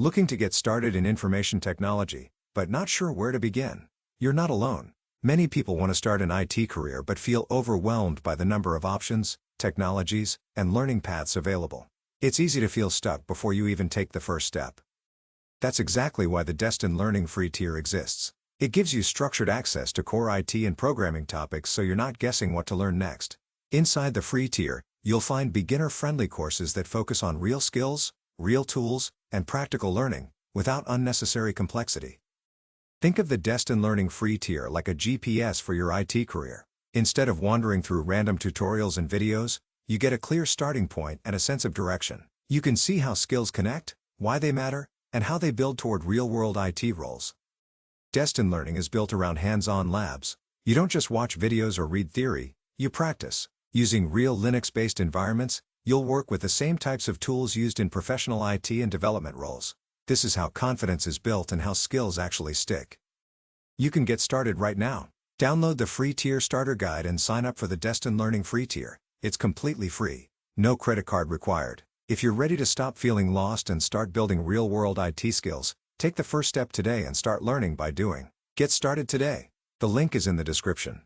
Looking to get started in information technology, but not sure where to begin? You're not alone. Many people want to start an IT career but feel overwhelmed by the number of options, technologies, and learning paths available. It's easy to feel stuck before you even take the first step. That's exactly why the Destin Learning Free Tier exists. It gives you structured access to core IT and programming topics so you're not guessing what to learn next. Inside the free tier, you'll find beginner-friendly courses that focus on real skills, real tools, and practical learning, without unnecessary complexity. Think of the Destin Learning Free Tier like a GPS for your IT career. Instead of wandering through random tutorials and videos, you get a clear starting point and a sense of direction. You can see how skills connect, why they matter, and how they build toward real-world IT roles. Destin Learning is built around hands-on labs. You don't just watch videos or read theory, you practice. Using real Linux-based environments, you'll work with the same types of tools used in professional IT and development roles. This is how confidence is built and how skills actually stick. You can get started right now. Download the free tier starter guide and sign up for the Destin Learning Free Tier. It's completely free. No credit card required. If you're ready to stop feeling lost and start building real-world IT skills, take the first step today and start learning by doing. Get started today. The link is in the description.